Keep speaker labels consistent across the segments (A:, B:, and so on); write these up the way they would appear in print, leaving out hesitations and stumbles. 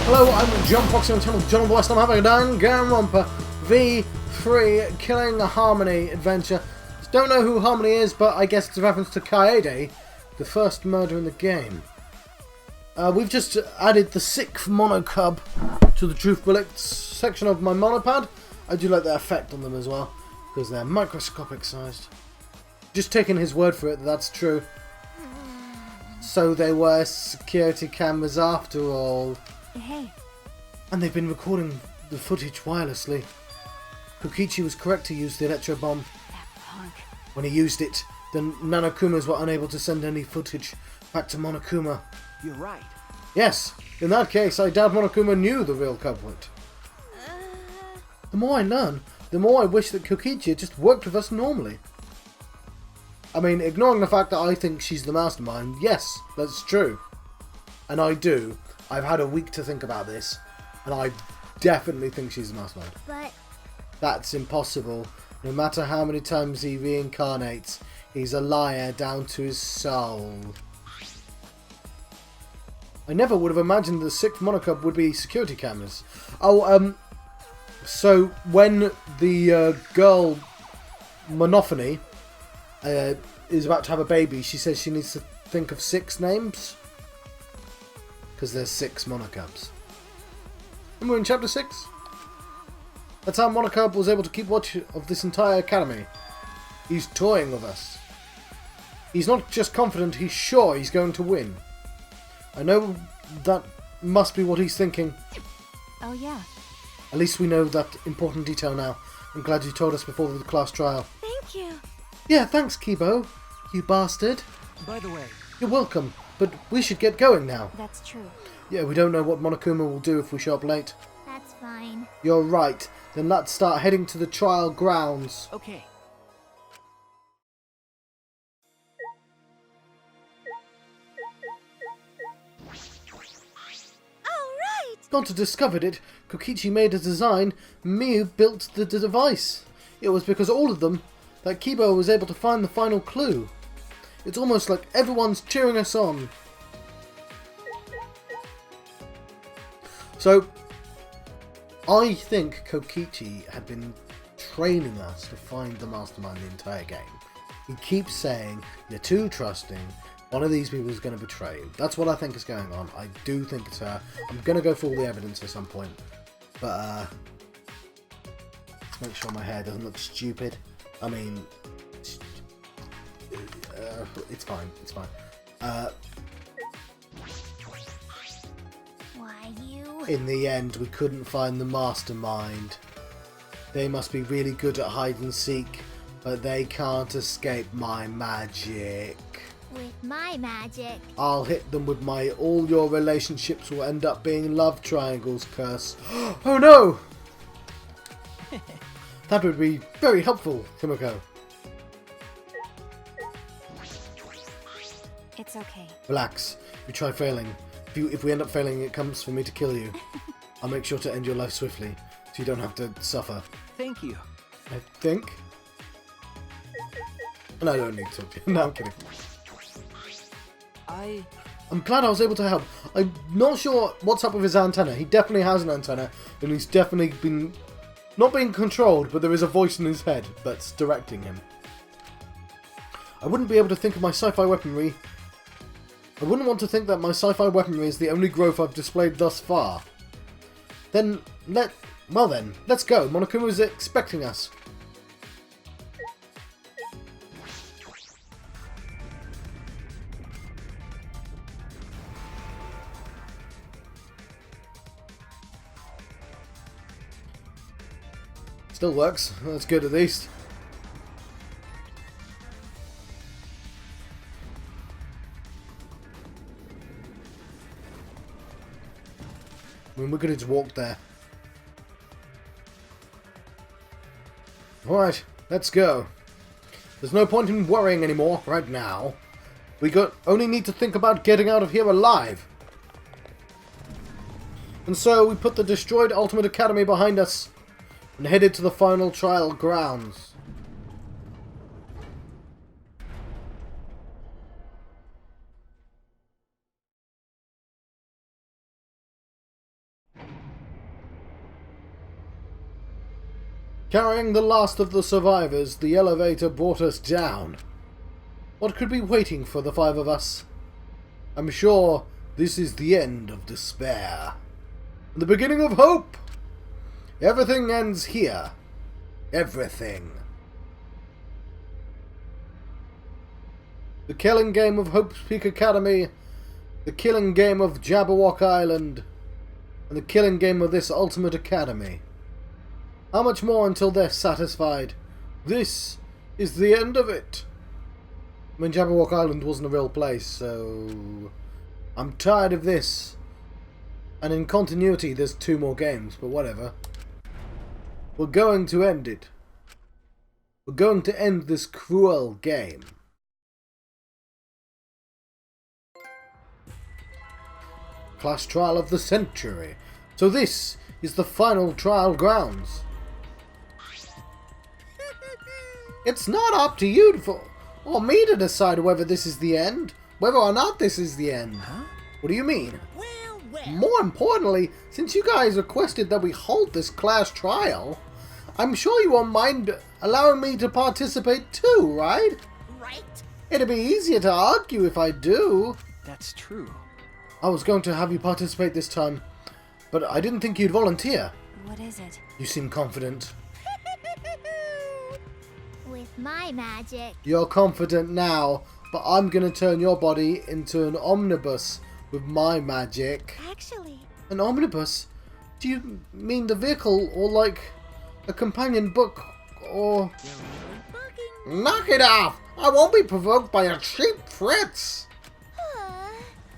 A: Hello, I'm John Fox on the channel John West. I'm having a Danganronpa V3 Killing Harmony adventure. Don't know who Harmony is, but I guess it's a reference to Kaede, the first murder in the game. We've just added the 6th Monocub to the Truth Bullets section of my Monopad. I do like the effect on them as well, because they're microscopic sized. Just taking his word for it that that's true. So they were security cameras after all.
B: Hey.
A: And they've been recording the footage wirelessly. Kokichi was correct to use the electro bomb.
B: That punk.
A: When he used it, the Nanokumas were unable to send any footage back to Monokuma.
C: You're right.
A: Yes, in that case, I doubt Monokuma knew the real culprit. The more I learn, the more I wish that Kokichi had just worked with us normally. I mean, ignoring the fact that I think she's the mastermind, yes, that's true. And I do. I've had a week to think about this, and I definitely think she's the mastermind.
B: But
A: That's impossible. No matter how many times he reincarnates, he's a liar down to his soul. I never would have imagined the 6th Monocub would be security cameras. Oh, so when the girl Monophony is about to have a baby, she says she needs to think of 6 names. Because there's 6 Monocubs. And we're in chapter 6. That's how Monocub was able to keep watch of this entire academy. He's toying with us. He's not just confident, he's sure he's going to win. I know that must be what he's thinking.
B: oh yeah.
A: At least we know that important detail now. I'm glad you told us before the class trial.
B: Thank you.
A: Yeah, thanks, Kibo. You bastard.
C: By the way,
A: You're welcome. But we should get going now.
B: That's true.
A: Yeah, we don't know what Monokuma will do if we show up late.
B: That's fine.
A: You're right. Then let's start heading to the trial grounds.
C: okay.
B: Alright!
A: Gonta discovered it. Kokichi made a design. Miu built the device. It was because all of them that Kibo was able to find the final clue. It's almost like everyone's cheering us on. So, I think Kokichi had been training us to find the mastermind the entire game. He keeps saying, you're too trusting, one of these people is going to betray you. That's what I think is going on. I do think it's her. I'm going to go through all the evidence at some point. But, let's make sure my hair doesn't look stupid. I mean, it's fine, it's fine.
B: Why you?
A: In the end, we couldn't find the mastermind. They must be really good at hide and seek, but they can't escape my magic.
B: With my magic.
A: I'll hit them with my all your relationships will end up being love triangles curse. Oh no! That would be very helpful, Kimiko.
B: It's okay.
A: Relax. If you try failing. If we end up failing, it comes for me to kill you. I'll make sure to end your life swiftly, so you don't have to suffer.
C: Thank you.
A: I think. And I don't need to. No, I'm kidding. I'm glad I was able to help. I'm not sure what's up with his antenna. He definitely has an antenna, and he's definitely been not being controlled, but there is a voice in his head that's directing him. I wouldn't be able to think of my sci-fi weaponry. I wouldn't want to think that my sci-fi weaponry is the only growth I've displayed thus far. Well then, let's go. Monokuma is expecting us. Still works. That's good at least. I mean, we could have just walked there. Alright, let's go. There's no point in worrying anymore right now. Only need to think about getting out of here alive. And so we put the destroyed Ultimate Academy behind us and headed to the final trial grounds. Carrying the last of the survivors, the elevator brought us down. What could be waiting for the 5 of us? I'm sure this is the end of despair. The beginning of hope! Everything ends here. Everything. The killing game of Hope's Peak Academy, the killing game of Jabberwock Island, and the killing game of this Ultimate Academy. How much more until they're satisfied? This is the end of it. I mean, Jabberwock Island wasn't a real place, so I'm tired of this. And in continuity, there's 2 more games, but whatever. We're going to end it. We're going to end this cruel game. Class trial of the century. So this is the final trial grounds. It's not up to you or me to decide whether this is the end. Whether or not this is the end.
C: Huh?
A: What do you mean?
B: Well.
A: More importantly, since you guys requested that we hold this class trial, I'm sure you won't mind allowing me to participate too, right?
B: Right.
A: It'd be easier to argue if I do.
C: That's true.
A: I was going to have you participate this time, but I didn't think you'd volunteer.
B: What is it?
A: You seem confident.
B: With my magic.
A: You're confident now, but I'm going to turn your body into an omnibus with my magic.
B: Actually.
A: An omnibus? Do you mean the vehicle, or like a companion book, or...
B: Bugging.
A: Knock it off! I won't be provoked by a cheap Fritz!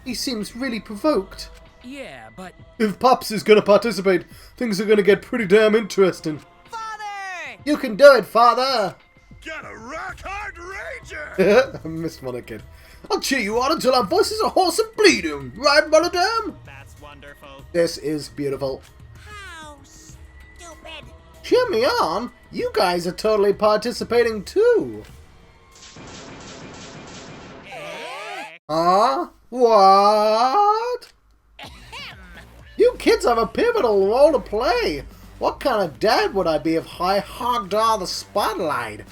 A: He seems really provoked.
C: Yeah, but...
A: If Pops is going to participate, things are going to get pretty damn interesting.
B: Father!
A: You can do it, Father!
D: Get a rock hard ranger!
A: I missed one kid. I'll cheer you on until our voices are hoarse and bleeding. Right, Monodam?
D: That's wonderful.
A: This is beautiful.
B: How stupid.
A: Cheer me on? You guys are totally participating too. Huh? What? You kids have a pivotal role to play. What kind of dad would I be if I hogged all the spotlight?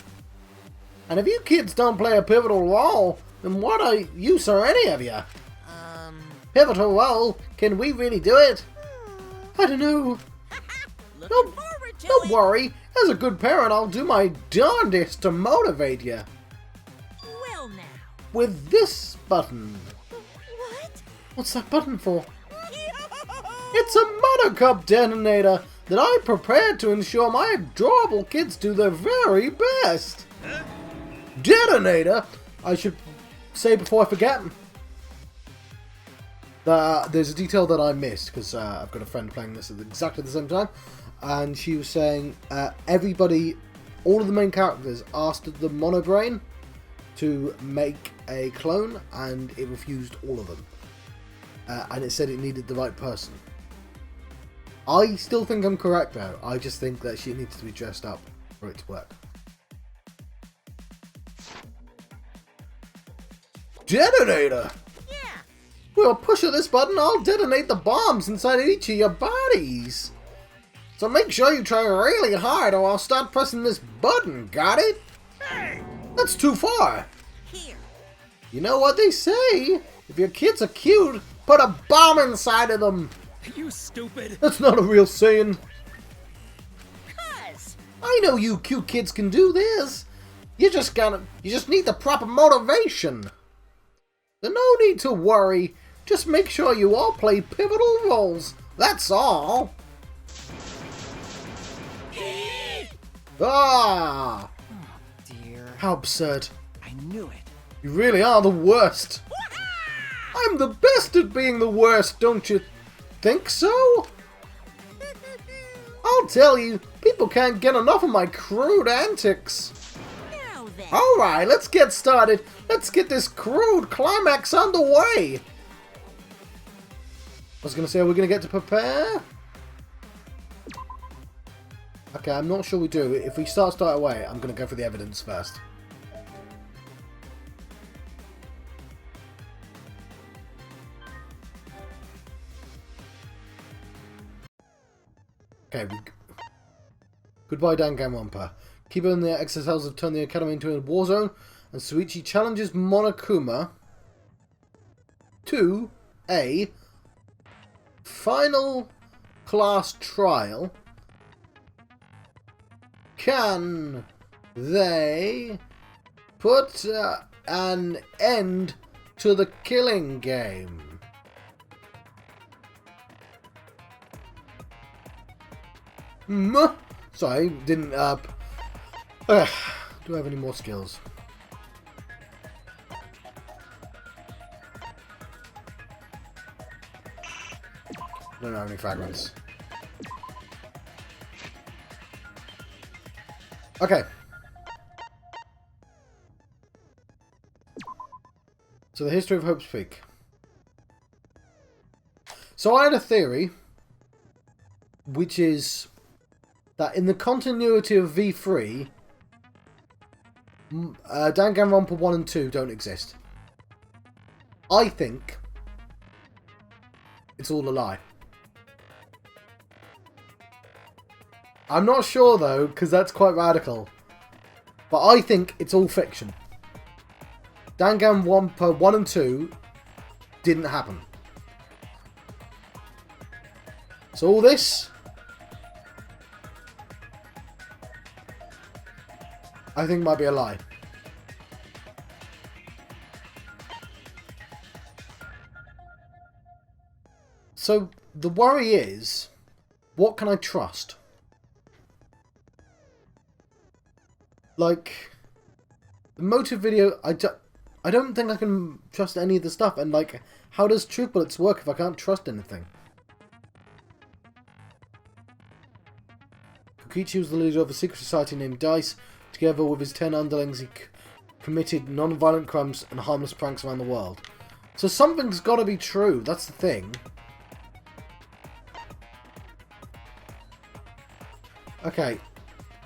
A: And if you kids don't play a pivotal role, then what are use are any of you? Pivotal role? Can we really do it? I don't know.
B: Looking forward to
A: Don't
B: it.
A: worry. As a good parent, I'll do my darndest to motivate you.
B: Well now.
A: With this button.
B: What?
A: What's that button for? It's a Monocub detonator that I prepared to ensure my adorable kids do their very best. Detonator? I should say before I forget. There's a detail that I missed because I've got a friend playing this at exactly the same time, and she was saying everybody, all of the main characters asked the Monobrain to make a clone, and it refused all of them. And it said it needed the right person. I still think I'm correct though. I just think that she needs to be dressed up for it to work. Detonator!
B: Yeah.
A: With a push of this button, I'll detonate the bombs inside each of your bodies. So make sure you try really hard or I'll start pressing this button, got it?
D: Hey!
A: That's too far.
B: Here.
A: You know what they say? If your kids are cute, put a bomb inside of them.
C: You stupid!
A: That's not a real saying.
B: Cuz.
A: I know you cute kids can do this. You just need the proper motivation. There's no need to worry. Just make sure you all play pivotal roles. That's all. Ah!
C: Dear.
A: How absurd.
C: I knew it.
A: You really are the worst. I'm the best at being the worst, don't you think so? I'll tell you, people can't get enough of my crude antics.
B: Now then.
A: Alright, let's get started. Let's get this crude climax underway. I was going to say, are we going to get to prepare? Okay, I'm not sure we do. If we start away, I'm going to go for the evidence first. Okay, Goodbye, Danganronpa. Kiba and the XSLs have turned the academy into a war zone, and Suichi challenges Monokuma to a final class trial. Can they put an end to the killing game? Sorry, didn't do I have any more skills? Don't have any fragments. Okay. So the history of Hope's Peak. So I had a theory, which is that in the continuity of V3, Danganronpa 1 and 2 don't exist. I think it's all a lie. I'm not sure though, because that's quite radical. But I think it's all fiction. Danganronpa 1 and 2 didn't happen. So all this, I think might be a lie. So the worry is, what can I trust? Like, the motive video, I don't think I can trust any of the stuff. And like, how does Truth Bullets work if I can't trust anything? Kokichi was the leader of a secret society named DICE. Together with his 10 underlings, he committed non-violent crimes and harmless pranks around the world. So something's got to be true. That's the thing. Okay.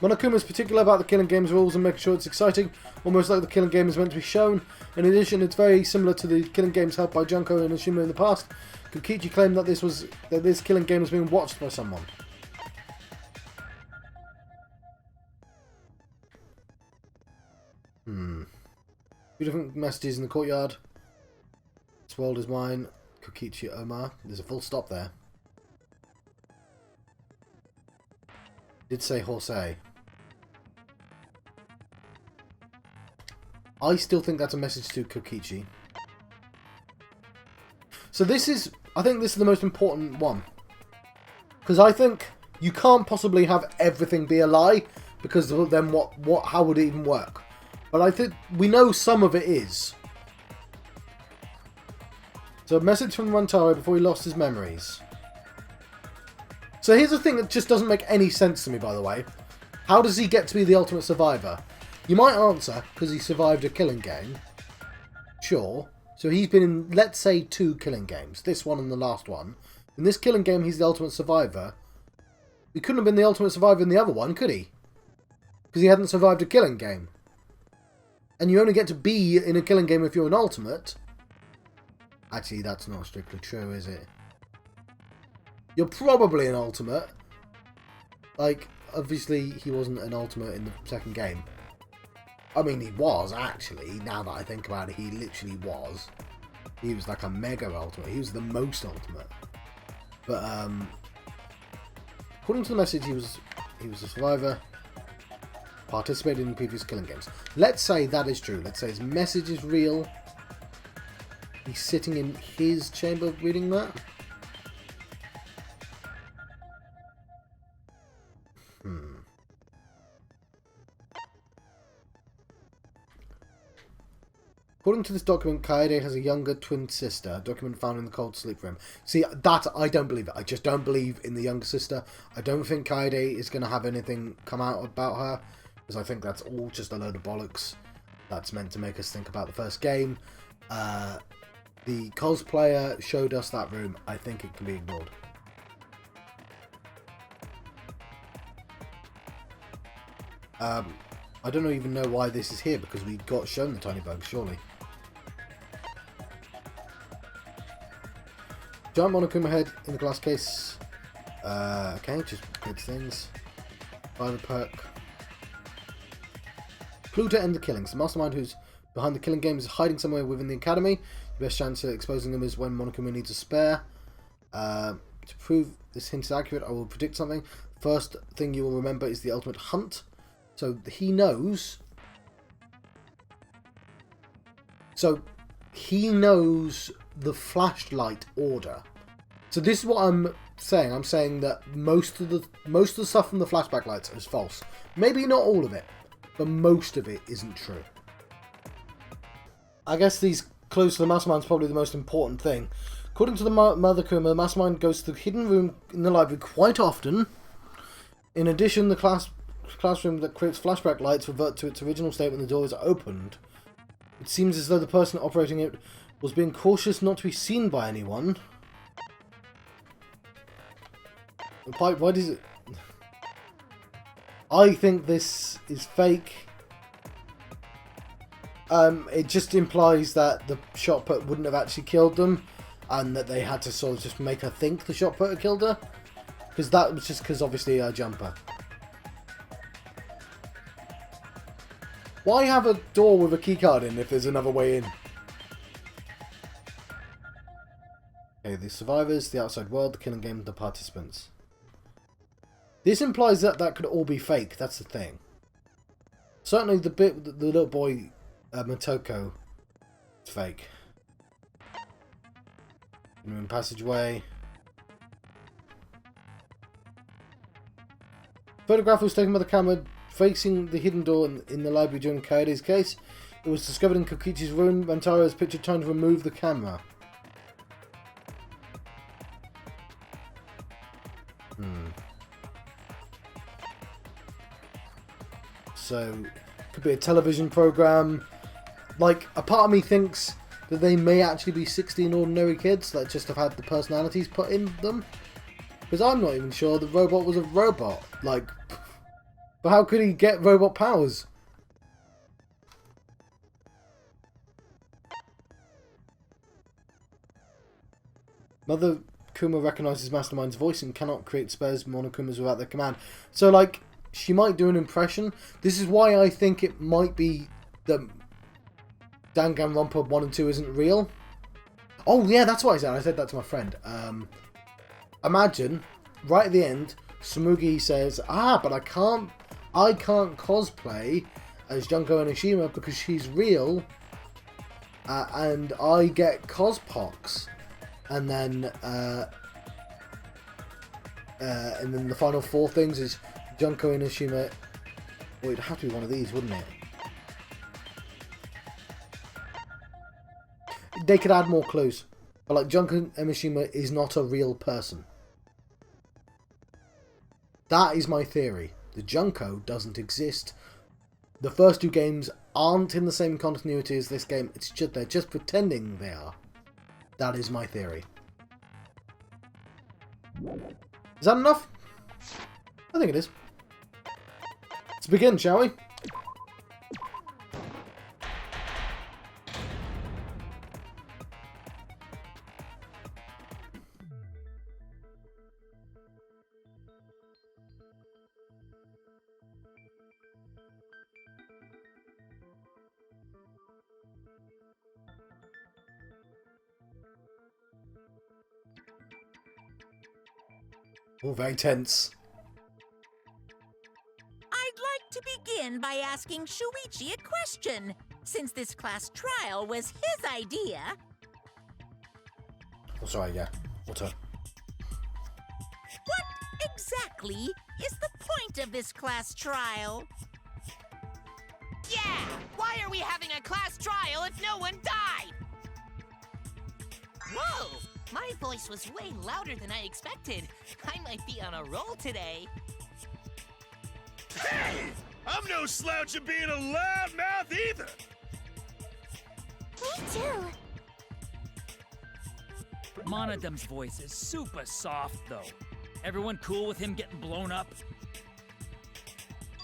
A: Monokuma's particular about the killing game's rules and making sure it's exciting, almost like the killing game is meant to be shown. In addition, it's very similar to the killing games held by Junko and Ashima in the past. Kokichi claimed that this killing game was being watched by someone. Two different messages in the courtyard. This world is mine. Kokichi Omar. There's a full stop there. Did say Jose. I still think that's a message to Kokichi. So this is, I think this is the most important one. Because I think you can't possibly have everything be a lie, because then how would it even work? But I think we know some of it is. So a message from Rantaro before he lost his memories. So here's the thing that just doesn't make any sense to me, by the way. How does he get to be the ultimate survivor? You might answer, because he survived a killing game. Sure. So he's been in, let's say, 2 killing games. This one and the last one. In this killing game, he's the ultimate survivor. He couldn't have been the ultimate survivor in the other one, could he? Because he hadn't survived a killing game. And you only get to be in a killing game if you're an ultimate. Actually, that's not strictly true, is it? You're probably an ultimate. Like, obviously, he wasn't an ultimate in the second game. I mean, he was, actually. Now that I think about it, he literally was. He was like a mega ultimate. He was the most ultimate. But, according to the message, he was a survivor. Participated in previous killing games. Let's say that is true. Let's say his message is real. He's sitting in his chamber reading that. According to this document, Kaede has a younger twin sister, a document found in the cold sleep room. See, that, I don't believe it. I just don't believe in the younger sister. I don't think Kaede is going to have anything come out about her, because I think that's all just a load of bollocks. That's meant to make us think about the first game. The cosplayer showed us that room. I think it can be ignored. I don't even know why this is here, because we got shown the tiny bugs, surely. Giant Monokuma head in the glass case. Okay, just good things. By the perk. Clue to end the killings. The mastermind who's behind the killing game is hiding somewhere within the academy. The best chance of exposing them is when Monokuma needs a spare. To prove this hint is accurate, I will predict something. First thing you will remember is the ultimate hunt. So he knows. So he knows the flashlight order. So this is what I'm saying. I'm saying that most of the stuff from the flashback lights is false. Maybe not all of it, but most of it isn't true. I guess these clues to the mastermind is probably the most important thing. According to the Mother Kuma, the mastermind goes to the hidden room in the library quite often. In addition, the classroom that creates flashback lights revert to its original state when the door is opened. It seems as though the person operating it was being cautious not to be seen by anyone. Why does it... I think this is fake. It just implies that the shot put wouldn't have actually killed them, and that they had to sort of just make her think the shot putter killed her. Because that was just because obviously a jumper. Why have a door with a keycard in if there's another way in? Okay, the survivors, the outside world, the killing game, the participants. This implies that that could all be fake, that's the thing. Certainly the bit with the little boy, Motoko, is fake. In passageway. Photograph was taken by the camera facing the hidden door in the library during Kaede's case. It was discovered in Kokichi's room. Rantaro is pictured trying to remove the camera. So, could be a television program. Like, a part of me thinks that they may actually be 16 ordinary kids that just have had the personalities put in them. Because I'm not even sure the robot was a robot. Like, but how could he get robot powers? Mother Kuma recognizes Mastermind's voice and cannot create spares Monokumas without their command. So, like, she might do an impression. This is why I think it might be that Danganronpa 1 and 2 isn't real. Oh, yeah, that's what I said. I said that to my friend. Imagine, right at the end, Sumugi says, but I can't cosplay as Junko Enoshima because she's real, and I get cospox. And then the final four things is Junko Enoshima. Well, it'd have to be one of these, wouldn't it? They could add more clues. But like, Junko Enoshima is not a real person. That is my theory. The Junko doesn't exist. The first two games aren't in the same continuity as this game. It's just, they're just pretending they are. That is my theory. Is that enough? I think it is. Let's begin, shall we? All very tense.
B: I'd like to begin by asking Shuichi a question, since this class trial was his idea.
A: Oh, sorry, yeah. What's up?
B: What exactly is the point of this class trial?
E: Yeah! Why are we having a class trial if no one died? Whoa! My voice was way louder than I expected. I might be on a roll today.
D: Hey! I'm no slouch at being a loudmouth either!
B: Me too.
C: Monodum's voice is super soft, though. Everyone cool with him getting blown up?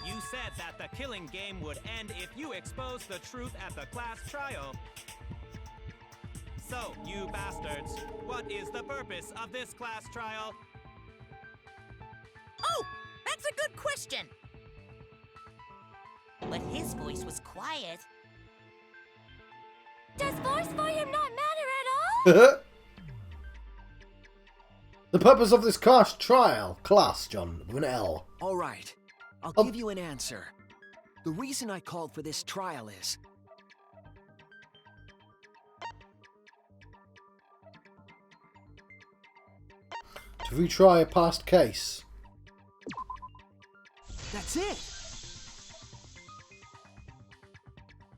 F: You said that the killing game would end if you exposed the truth at the class trial. So, you bastards, what is the purpose of this class trial?
B: Oh, that's a good question.
E: but his voice was quiet.
G: Does voice volume not matter at all?
A: The purpose of this class, John, with an L.
H: All right, I'll
A: Oh.
H: give you an answer. The reason I called for this trial is...
A: To retry a past case.
H: That's it!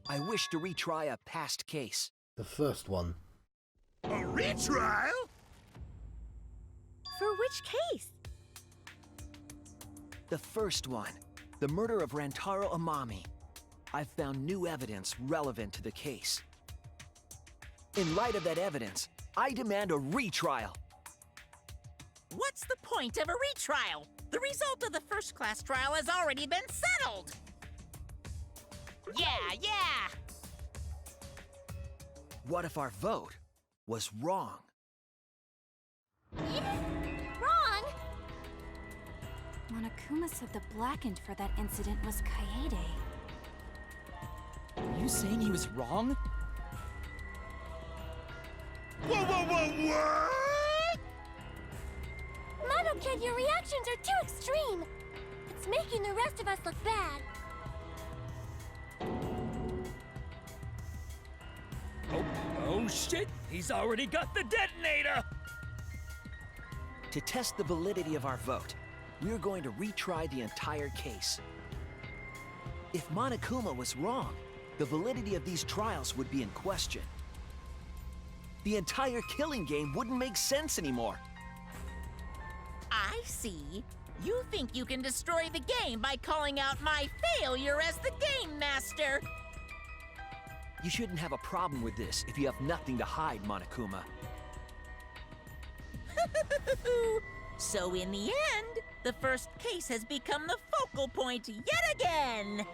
H: I wish to retry a past case.
A: The first one.
D: A retrial?
G: For which case?
H: The first one, the murder of Rantaro Amami. I've found new evidence relevant to the case. In light of that evidence, I demand a retrial.
B: What's the point of a retrial? The result of the first class trial has already been settled.
E: Yeah!
H: What if our vote was wrong?
G: Wrong! Monokuma said the blackened for that incident was Kaede.
C: Are you saying he was wrong?
D: What?
G: Monokid, your reactions are too extreme! It's making the rest of us look bad.
C: Oh shit! He's already got the detonator!
H: To test the validity of our vote, we're going to retry the entire case. If Monokuma was wrong, the validity of these trials would be in question. The entire killing game wouldn't make sense anymore.
B: I see. You think you can destroy the game by calling out my failure as the game master.
H: You shouldn't have a problem with this if you have nothing to hide, Monokuma.
B: So in the end, the first case has become the focal point yet again.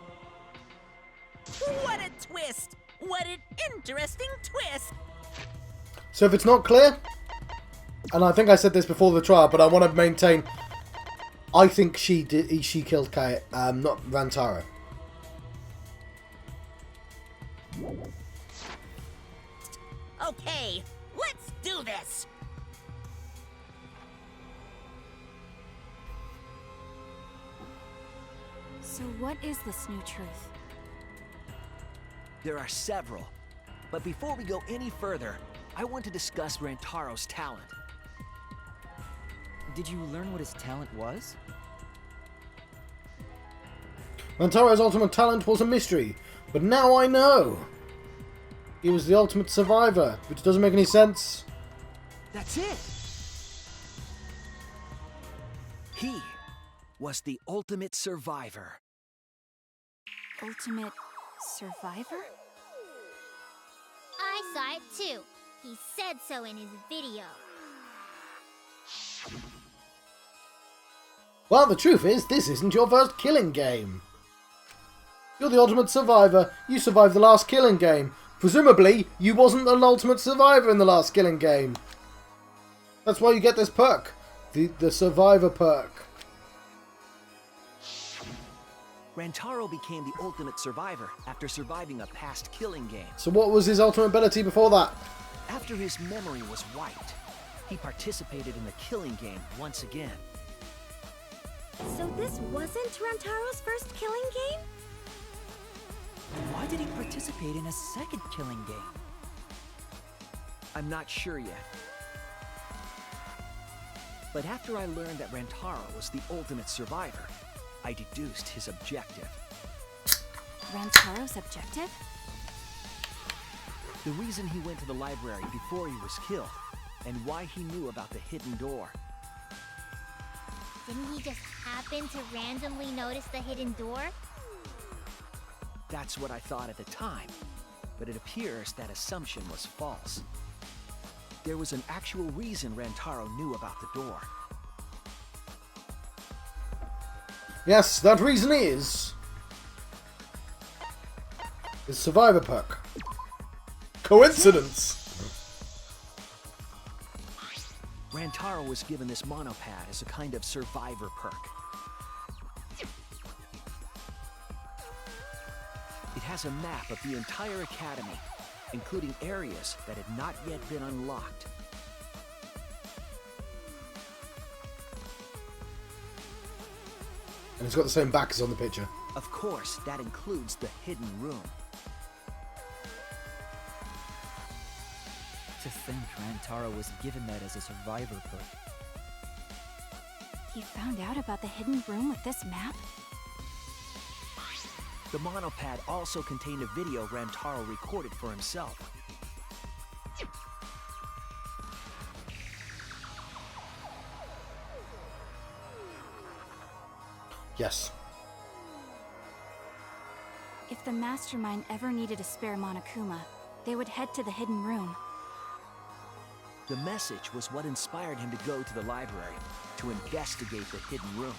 B: What a twist! What an interesting twist!
A: So if it's not clear, and I think I said this before the trial, but I want to maintain, I think she killed Kai, not Rantaro.
B: Okay, let's do this!
G: So what is this new truth?
H: There are several. But before we go any further, I want to discuss Rantaro's talent.
C: Did you learn what his talent was?
A: Rantaro's ultimate talent was a mystery, but now I know. He was the ultimate survivor, which doesn't make any sense.
H: That's it! He was the ultimate survivor.
G: Ultimate survivor?
I: I saw it too. He said so in his video.
A: Well, the truth is, this isn't your first killing game. You're the ultimate survivor. You survived the last killing game. Presumably, you wasn't an ultimate survivor in the last killing game. That's why you get this perk. The survivor perk.
H: Rantaro became the ultimate survivor after surviving a past killing game.
A: So what was his ultimate ability before that?
H: After his memory was wiped, he participated in the killing game once again.
G: So this wasn't Rantaro's first killing game?
C: Why did he participate in a second killing game?
H: I'm not sure yet. But after I learned that Rantaro was the ultimate survivor, I deduced his objective.
G: Rantaro's objective?
H: The reason he went to the library before he was killed, and why he knew about the hidden door.
I: Didn't he just happen to randomly notice the hidden door?
H: That's what I thought at the time, but it appears that assumption was false. There was an actual reason Rantaro knew about the door.
A: Yes, that reason is his survivor perk. Coincidence?
H: Rantaro was given this monopad as a kind of survivor perk. has a map of the entire academy, including areas that had not yet been unlocked.
A: And it's got the same back as on the picture.
H: Of course, that includes the hidden room.
C: To think Rantaro was given that as a survivor perk.
J: He found out about the hidden room with this map?
H: The Monopad also contained a video Rantaro recorded for himself.
A: Yes.
J: If the Mastermind ever needed a spare Monokuma, they would head to the hidden room.
H: The message was what inspired him to go to the library, to investigate the hidden room.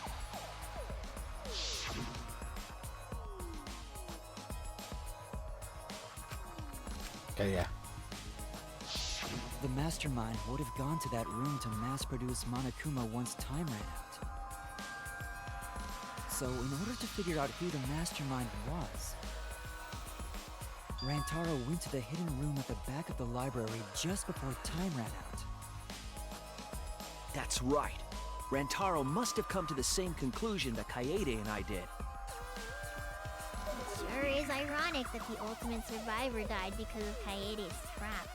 A: Okay, yeah.
C: The Mastermind would have gone to that room to mass-produce Monokuma once time ran out. So, in order to figure out who the Mastermind was, Rantaro went to the hidden room at the back of the library just before time ran out.
H: That's right. Rantaro must have come to the same conclusion that Kaede and I did.
I: It sure is ironic that the ultimate survivor died because of Kaede's trap.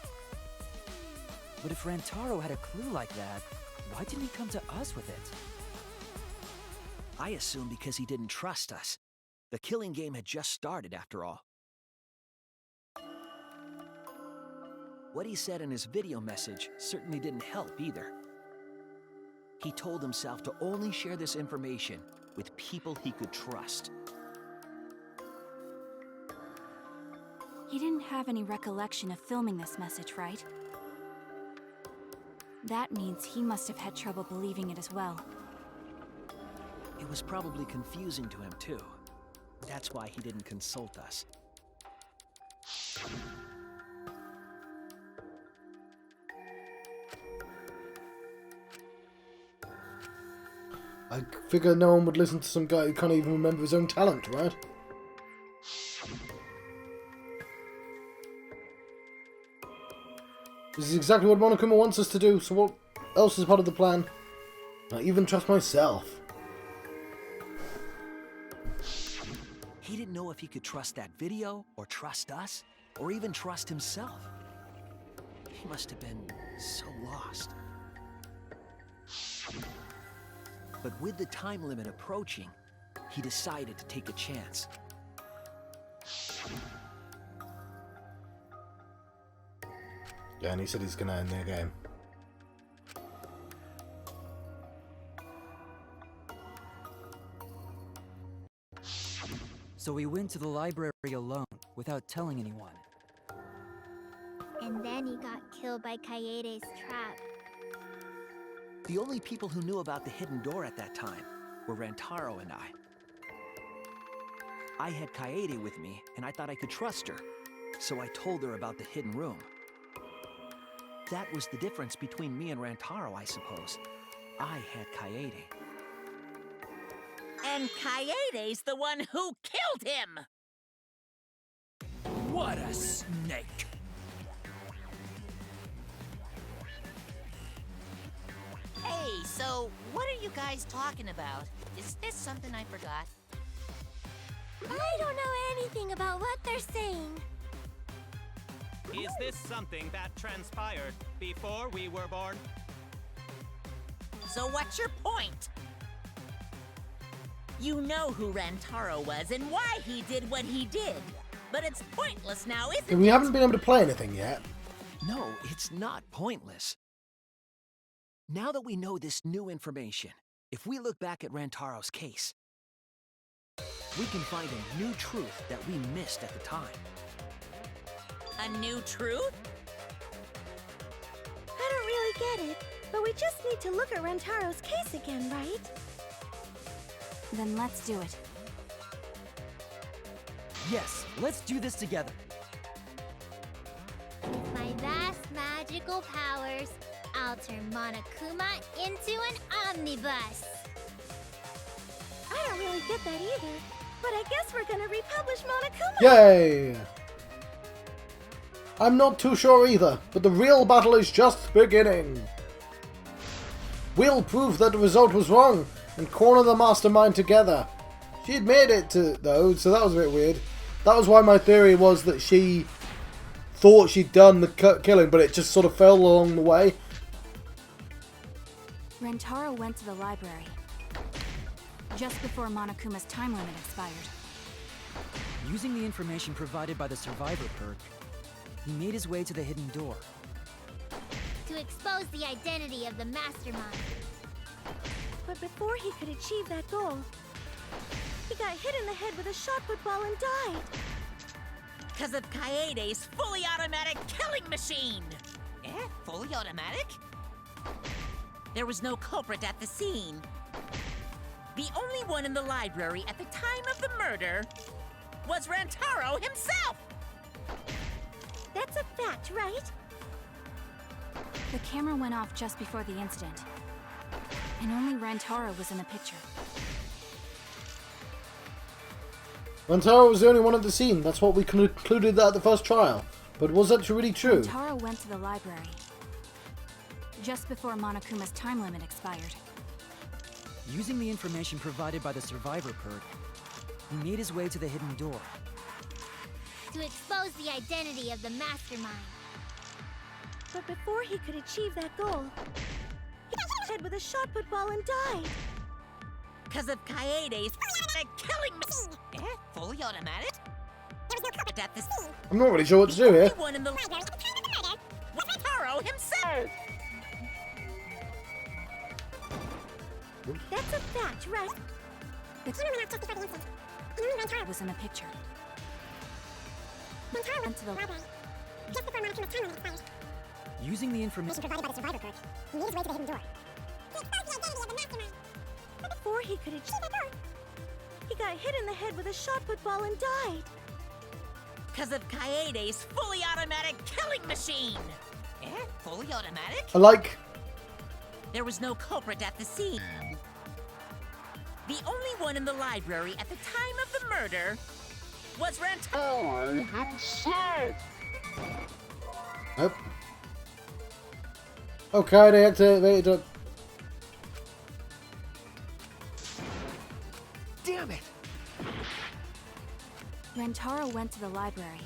C: But if Rantaro had a clue like that, why didn't he come to us with it?
H: I assume because he didn't trust us. The killing game had just started, after all. What he said in his video message certainly didn't help either. He told himself to only share this information with people he could trust.
J: He didn't have any recollection of filming this message, right? That means he must have had trouble believing it as well.
H: It was probably confusing to him, too. That's why he didn't consult us.
A: I figure no one would listen to some guy who can't even remember his own talent, right? This is exactly what Monokuma wants us to do, so what else is part of the plan? I even trust myself.
H: He didn't know if he could trust that video, or trust us, or even trust himself. He must have been so lost. But with the time limit approaching, he decided to take a chance.
A: Yeah, and he said he's gonna end their game.
C: So we went to the library alone, without telling anyone.
I: And then he got killed by Kaede's trap.
H: The only people who knew about the hidden door at that time were Rantaro and I. I had Kaede with me, and I thought I could trust her, so I told her about the hidden room. That was the difference between me and Rantaro, I suppose. I had Kaede.
B: And Kaede's the one who killed him!
C: What a snake!
E: Hey, so what are you guys talking about? Is this something I forgot?
G: I don't know anything about what they're saying.
F: Is this something that transpired before we were born?
B: So what's your point? You know who Rantaro was and why he did what he did. But it's pointless now, isn't it?
A: We haven't been able to play anything yet.
H: No, it's not pointless. Now that we know this new information, if we look back at Rantaro's case, we can find a new truth that we missed at the time.
B: A new truth?
G: I don't really get it, but we just need to look at Rantaro's case again, right?
J: Then let's do it.
C: Yes, let's do this together.
I: With my vast magical powers, I'll turn Monokuma into an omnibus.
G: I don't really get that either. But I guess we're gonna republish Monokuma.
A: Yay! I'm not too sure either, but the real battle is just beginning. We'll prove that the result was wrong and corner the mastermind together. She had made it though, so that was a bit weird. That was why my theory was that she thought she'd done the killing, but it just sort of fell along the way.
J: Rentaro went to the library just before Monokuma's time limit expired.
C: Using the information provided by the survivor perk, he made his way to the hidden door.
I: To expose the identity of the mastermind.
G: But before he could achieve that goal, he got hit in the head with a shot put ball and died.
B: Because of Kaede's fully automatic killing machine!
E: Fully automatic?
B: There was no culprit at the scene. The only one in the library at the time of the murder was Rentaro himself!
G: That's a fact, right?
J: The camera went off just before the incident, and only Rentaro was in the picture.
A: Rentaro was the only one at the scene. That's what we concluded at the first trial. But was that really true?
J: Rentaro went to the library just before Monokuma's time limit expired.
C: Using the information provided by the survivor perk, he made his way to the hidden door.
I: To expose the identity of the mastermind.
G: But before he could achieve that goal, he got hit in the head with a shot put ball and died.
B: Because of Kaede's killing machine!
E: Fully automatic?
B: There was no culprit at the scene.
A: I'm not really sure what to do here.
B: The only one in the library at the time of the murder was Rentaro himself!
G: That's a fact, right?
J: The camera went off just before the incident, and only Rentaro was in the picture. Rentaro went to the library just before Monokuma's time limit expired.
C: Using the information
J: Provided by the survivor perk, he made his way to the hidden door.
G: To expose the identity of the mastermind. But before he could achieve that goal, he got hit in the head with a shot put ball and died.
B: Because of Kaede's fully automatic killing machine!
E: Fully automatic?
A: I like...
B: There was no culprit at the scene. The only one in the library at the time of the murder was Rentaro himself!
A: Nope. Okay, they activated it.
H: Damn it!
J: Rentaro went to the library.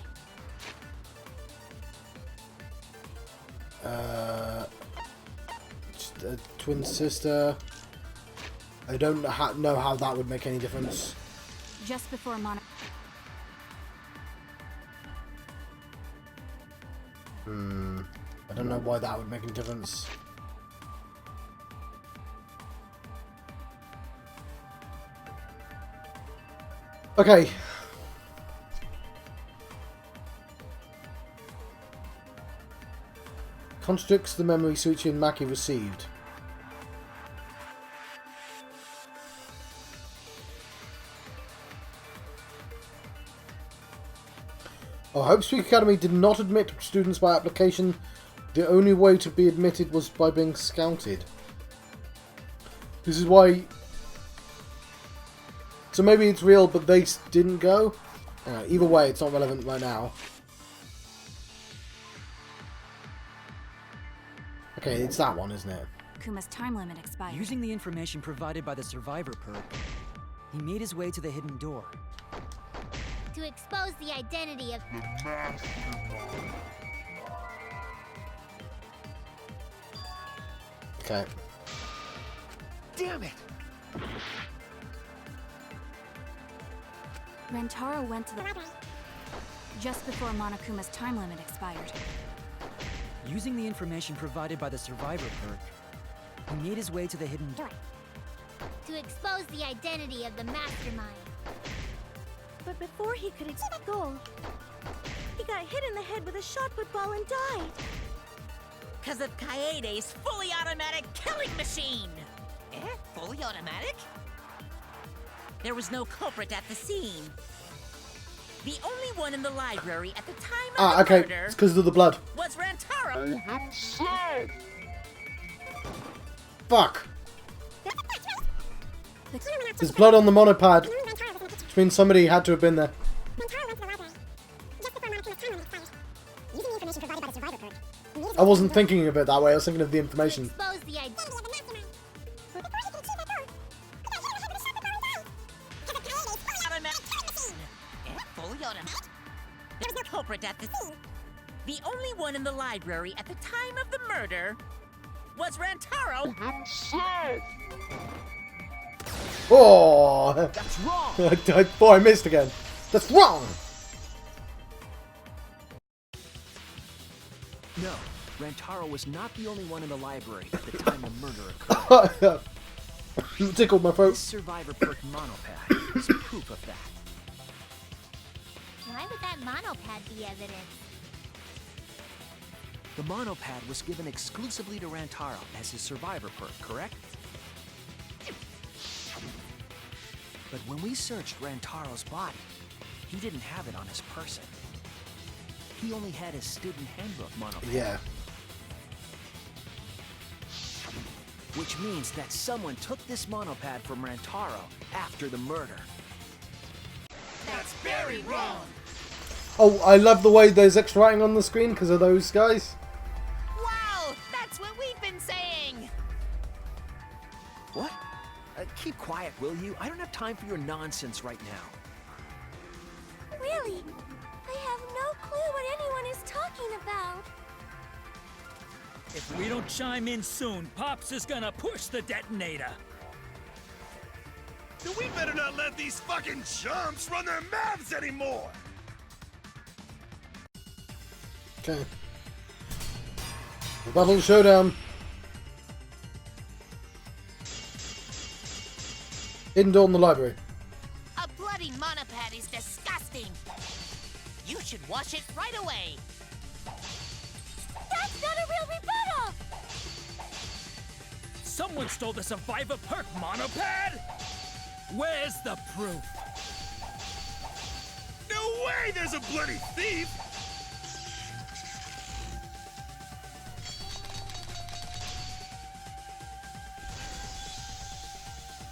A: Just a twin sister. I don't know how that would make any difference.
J: Just before
A: I don't know why that would make any difference. Okay. Contradicts the memory Suichi and Maki received. Oh, Hope Speak Academy did not admit students by application. The only way to be admitted was by being scouted. This is why... So maybe it's real, but they didn't go? Either way, it's not relevant right now. Okay, it's that one, isn't it?
J: Kuma's time limit expired.
C: Using the information provided by the survivor perk, he made his way to the hidden door.
I: To expose the identity of the mastermind.
A: Okay.
H: Damn it!
J: Rentaro went to the library just before Monokuma's time limit expired.
C: Using the information provided by the survivor perk, he made his way to the hidden door.
I: To expose the identity of the mastermind.
G: But before he could achieve that goal, he got hit in the head with a shot put ball and died.
B: Because of Kaede's fully automatic killing machine!
E: Fully automatic?
B: There was no culprit at the scene. The only one in the library at the time of the
A: okay.
B: murder
A: It's because of the blood.
B: was Rentaro himself!
A: Fuck! There's blood on the monopad. Which means somebody had to have been there. I wasn't thinking of it that way, I was thinking of the information.
I: Expose the identity.
B: Fully automatic. There's no culprit at the scene. The only one in the library at the time of the murder was Rantaro himself.
A: Oh!
H: That's wrong!
A: Boy, I missed again. That's wrong!
H: No, Rantaro was not the only one in the library at the time the murder occurred.
A: Tickled my throat.
H: This survivor perk monopad is proof of that.
I: Why would that monopad be evidence?
H: The monopad was given exclusively to Rantaro as his survivor perk, correct? But when we searched Rantaro's body, he didn't have it on his person. He only had his student handbook monopad.
A: Yeah.
H: Which means that someone took this monopad from Rantaro after the murder.
D: That's very wrong.
A: Oh, I love the way there's extra writing on the screen because of those guys.
E: Wow, that's what we've been saying.
H: What? Keep quiet, will you? I don't have time for your nonsense right now.
G: Really? I have no clue what anyone is talking about.
K: If we don't chime in soon, Pops is gonna push the detonator.
D: Then we better not let these fucking chumps run their mouths anymore.
A: Okay. The battle showdown. Hidden door in the library.
E: A bloody monopad is disgusting. You should wash it right away.
G: That's not a real rebuttal!
K: Someone stole the survivor perk monopad? Where's the proof?
D: No way there's a bloody thief.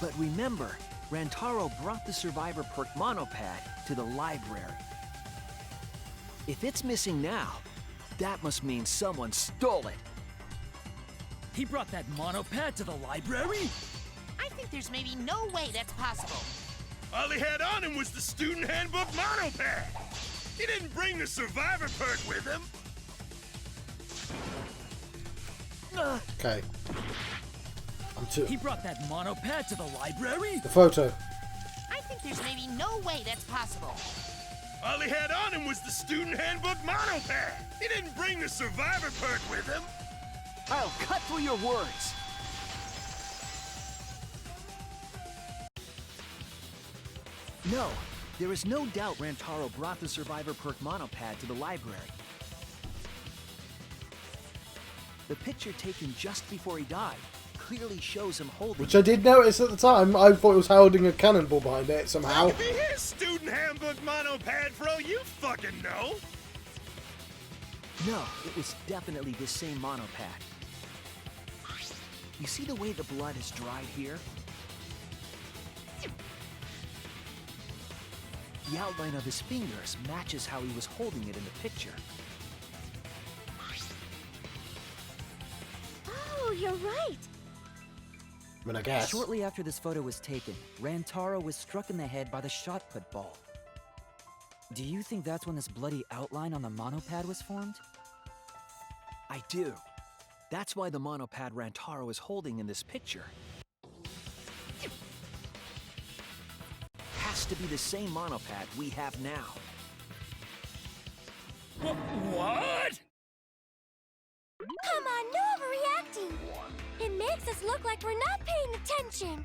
H: But remember, Rantaro brought the survivor perk monopad to the library. If it's missing now, that must mean someone stole it.
K: He brought that monopad to the library?
E: I think there's maybe no way that's possible.
D: All he had on him was the student handbook monopad. He didn't bring the survivor perk with him.
A: Okay.
K: He brought that monopad to the library?
A: The photo.
E: I think there's maybe no way that's possible.
D: All he had on him was the student handbook monopad. He didn't bring the survivor perk with him.
H: I'll cut through your words. No, there is no doubt Rantaro brought the survivor perk monopad to the library. The picture taken just before he died clearly shows him holding
A: Which I did notice at the time. I thought it was holding a cannonball behind it somehow.
D: That could be his student handbook monopad for all you fucking know.
H: No, it was definitely this same monopad. You see the way the blood is dried here? The outline of his fingers matches how he was holding it in the picture.
G: Oh, you're right.
A: I mean, I guess.
C: Shortly after this photo was taken, Rantaro was struck in the head by the shot put ball. Do you think that's when this bloody outline on the monopad was formed?
H: I do. That's why the monopad Rantaro is holding in this picture has to be the same monopad we have now.
K: What?
G: Come on, no overreacting. It makes us look like we're not paying attention.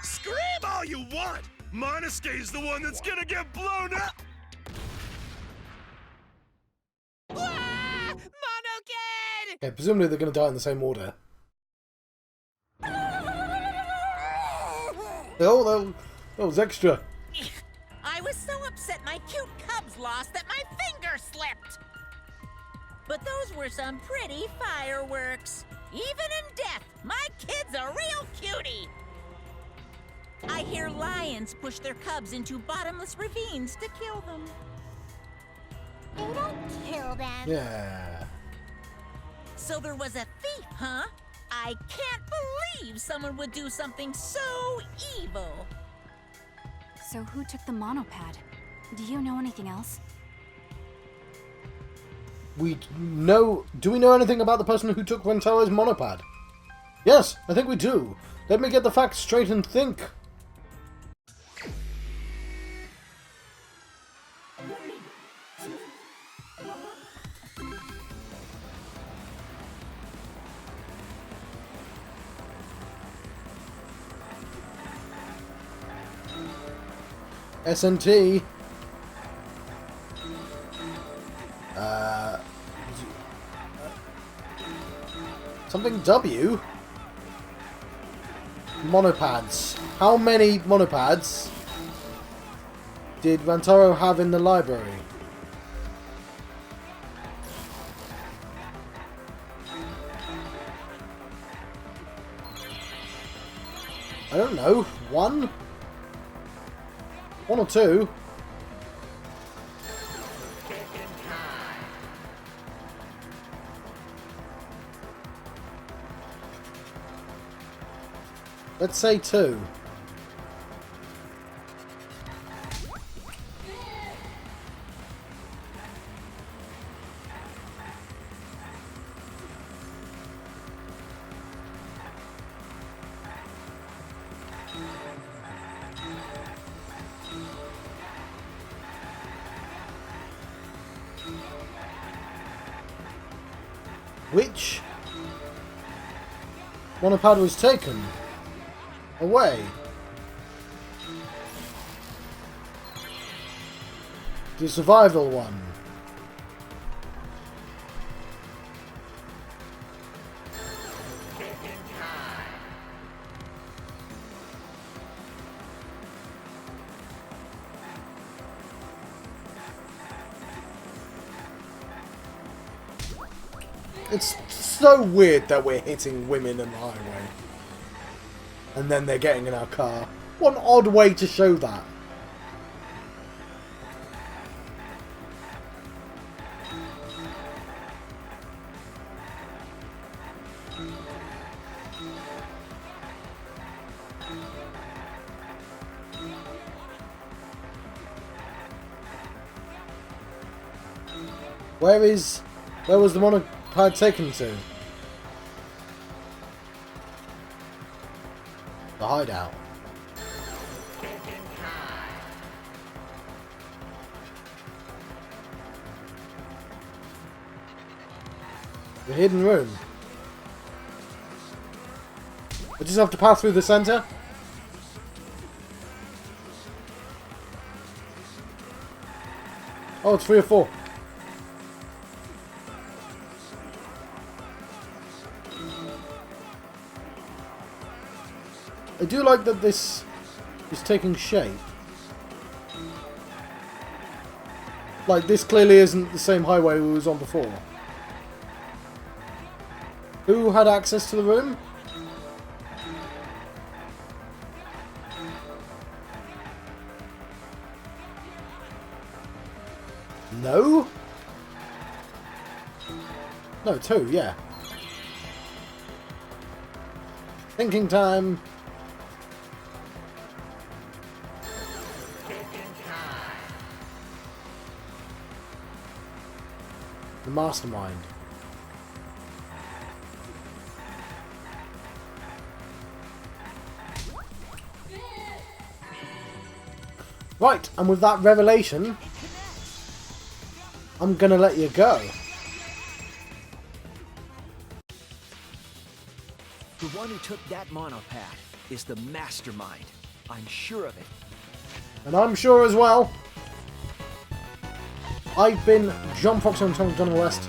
D: Scream all you want. Monosuke's the one that's gonna get blown up.
E: Ah! Monokid!
A: Okay, presumably they're going to die in the same order. Oh, that was extra.
B: I was so upset my cute cubs lost that my finger slipped. But those were some pretty fireworks. Even in death, my kid's a real cutie. I hear lions push their cubs into bottomless ravines to kill them.
I: They don't kill them.
A: Yeah.
B: Silver was a thief, huh? I can't believe someone would do something so evil.
J: So who took the monopad? Do you know anything else?
A: Do we know anything about the person who took Rentaro's monopad? Yes, I think we do. Let me get the facts straight and think. SNT. Something W? Monopads. How many monopads did Rantaro have in the library? I don't know. One? One or two? Let's say two. Which monopad was taken away? The survival one. It's so weird that we're hitting women in the highway. And then they're getting in our car. What an odd way to show that. Where was the monopad taken to? The hideout. The hidden room. I just have to pass through the center. Oh, it's 3 or 4. I do like that this is taking shape. Like, this clearly isn't the same highway we was on before. Who had access to the room? No? No, 2, yeah. Thinking time. The mastermind. Right, and with that revelation, I'm gonna let you go.
H: The one who took that monopad is the mastermind. I'm sure of it.
A: And I'm sure as well. I've been John Fox on Johnny West.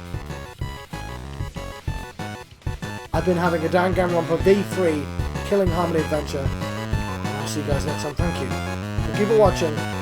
A: I've been having a Danganronpa V3 Killing Harmony adventure. I'll see you guys next time. Thank you. Thank you for watching.